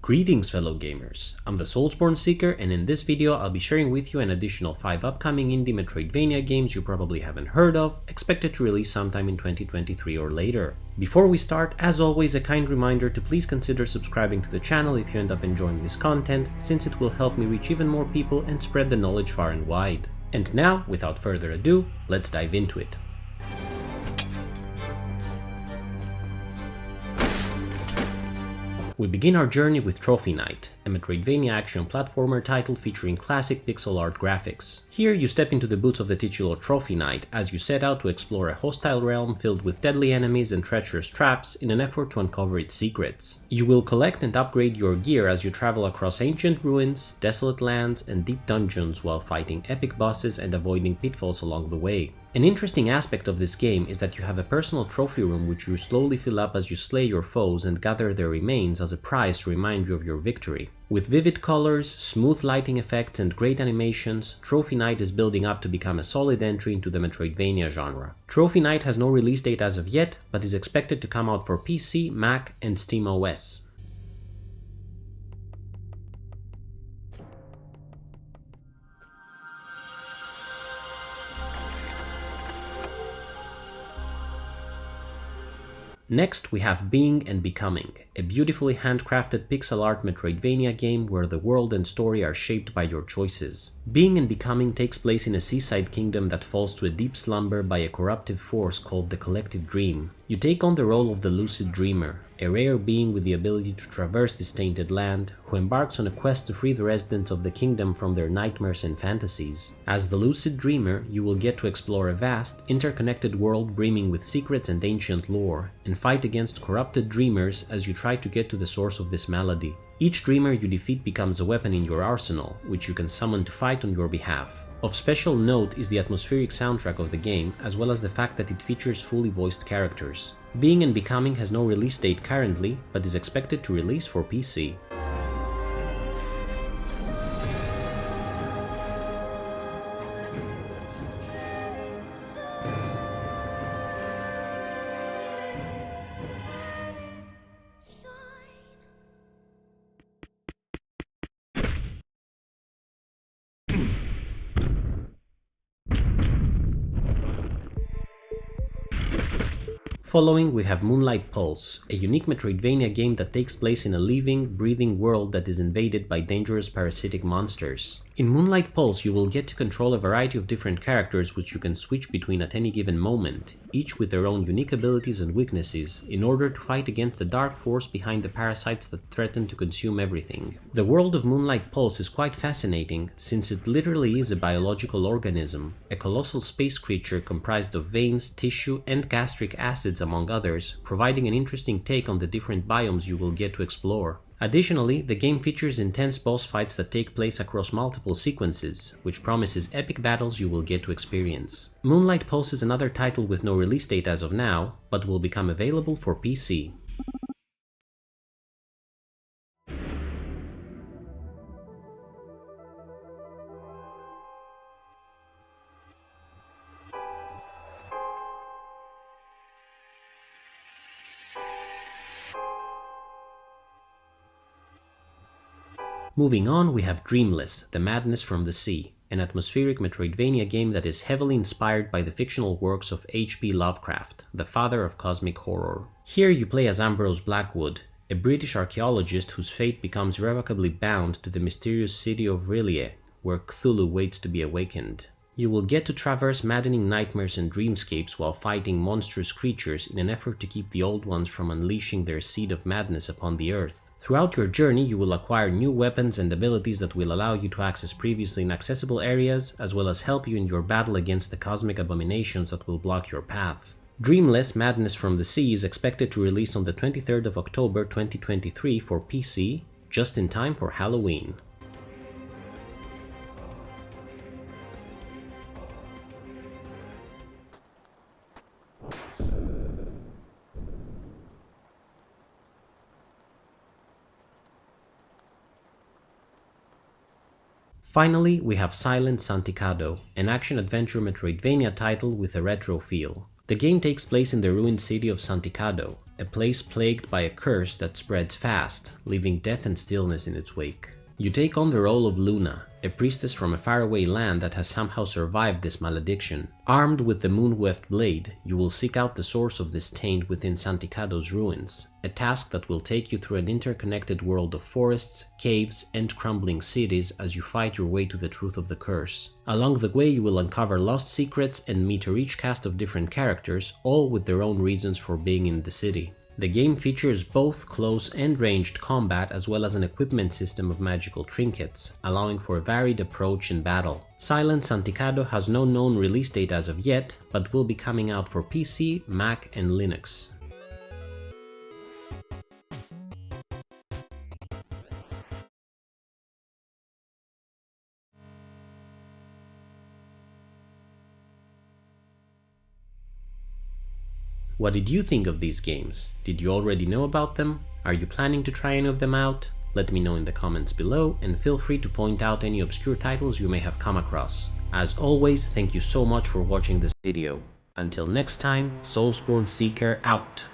Greetings fellow gamers, I'm the Soulsborne Seeker, and in this video I'll be sharing with you an additional 5 upcoming indie Metroidvania games you probably haven't heard of, expected to release sometime in 2023 or later. Before we start, as always, a kind reminder to please consider subscribing to the channel if you end up enjoying this content, since it will help me reach even more people and spread the knowledge far and wide. And now, without further ado, let's dive into it. We begin our journey with Trophy Knight, a Metroidvania action platformer title featuring classic pixel art graphics. Here you step into the boots of the titular Trophy Knight as you set out to explore a hostile realm filled with deadly enemies and treacherous traps in an effort to uncover its secrets. You will collect and upgrade your gear as you travel across ancient ruins, desolate lands, and deep dungeons while fighting epic bosses and avoiding pitfalls along the way. An interesting aspect of this game is that you have a personal trophy room which you slowly fill up as you slay your foes and gather their remains as a prize to remind you of your victory. With vivid colors, smooth lighting effects, and great animations, Trophy Knight is building up to become a solid entry into the Metroidvania genre. Trophy Knight has no release date as of yet, but is expected to come out for PC, Mac, and SteamOS. Next we have Being and Becoming, a beautifully handcrafted pixel art Metroidvania game where the world and story are shaped by your choices. Being and Becoming takes place in a seaside kingdom that falls to a deep slumber by a corruptive force called the Collective Dream. You take on the role of the Lucid Dreamer, a rare being with the ability to traverse this tainted land, who embarks on a quest to free the residents of the kingdom from their nightmares and fantasies. As the Lucid Dreamer, you will get to explore a vast, interconnected world brimming with secrets and ancient lore, and fight against corrupted dreamers as you try to get to the source of this malady. Each dreamer you defeat becomes a weapon in your arsenal, which you can summon to fight on your behalf. Of special note is the atmospheric soundtrack of the game, as well as the fact that it features fully voiced characters. Being and Becoming has no release date currently, but is expected to release for PC. Following, we have Moonlight Pulse, a unique Metroidvania game that takes place in a living, breathing world that is invaded by dangerous parasitic monsters. In Moonlight Pulse, you will get to control a variety of different characters which you can switch between at any given moment, each with their own unique abilities and weaknesses, in order to fight against the dark force behind the parasites that threaten to consume everything. The world of Moonlight Pulse is quite fascinating, since it literally is a biological organism, a colossal space creature comprised of veins, tissue, and gastric acids among others, providing an interesting take on the different biomes you will get to explore. Additionally, the game features intense boss fights that take place across multiple sequences, which promises epic battles you will get to experience. Moonlight Pulse is another title with no release date as of now, but will become available for PC. Moving on, we have Dreamless, The Madness from the Sea, an atmospheric Metroidvania game that is heavily inspired by the fictional works of H.P. Lovecraft, the father of cosmic horror. Here you play as Ambrose Blackwood, a British archaeologist whose fate becomes irrevocably bound to the mysterious city of R'lyeh, where Cthulhu waits to be awakened. You will get to traverse maddening nightmares and dreamscapes while fighting monstrous creatures in an effort to keep the old ones from unleashing their seed of madness upon the earth. Throughout your journey, you will acquire new weapons and abilities that will allow you to access previously inaccessible areas, as well as help you in your battle against the cosmic abominations that will block your path. Dreamless Madness from the Sea is expected to release on the 23rd of October 2023 for PC, just in time for Halloween. Finally, we have Silent Santicado, an action-adventure Metroidvania title with a retro feel. The game takes place in the ruined city of Santicado, a place plagued by a curse that spreads fast, leaving death and stillness in its wake. You take on the role of Luna, a priestess from a faraway land that has somehow survived this malediction. Armed with the moon-weft blade, you will seek out the source of this taint within Santicado's ruins, a task that will take you through an interconnected world of forests, caves, and crumbling cities as you fight your way to the truth of the curse. Along the way, you will uncover lost secrets and meet a rich cast of different characters, all with their own reasons for being in the city. The game features both close and ranged combat as well as an equipment system of magical trinkets, allowing for a varied approach in battle. Silent Santicado has no known release date as of yet, but will be coming out for PC, Mac, and Linux. What did you think of these games? Did you already know about them? Are you planning to try any of them out? Let me know in the comments below, and feel free to point out any obscure titles you may have come across. As always, thank you so much for watching this video. Until next time, Soulsborne Seeker out!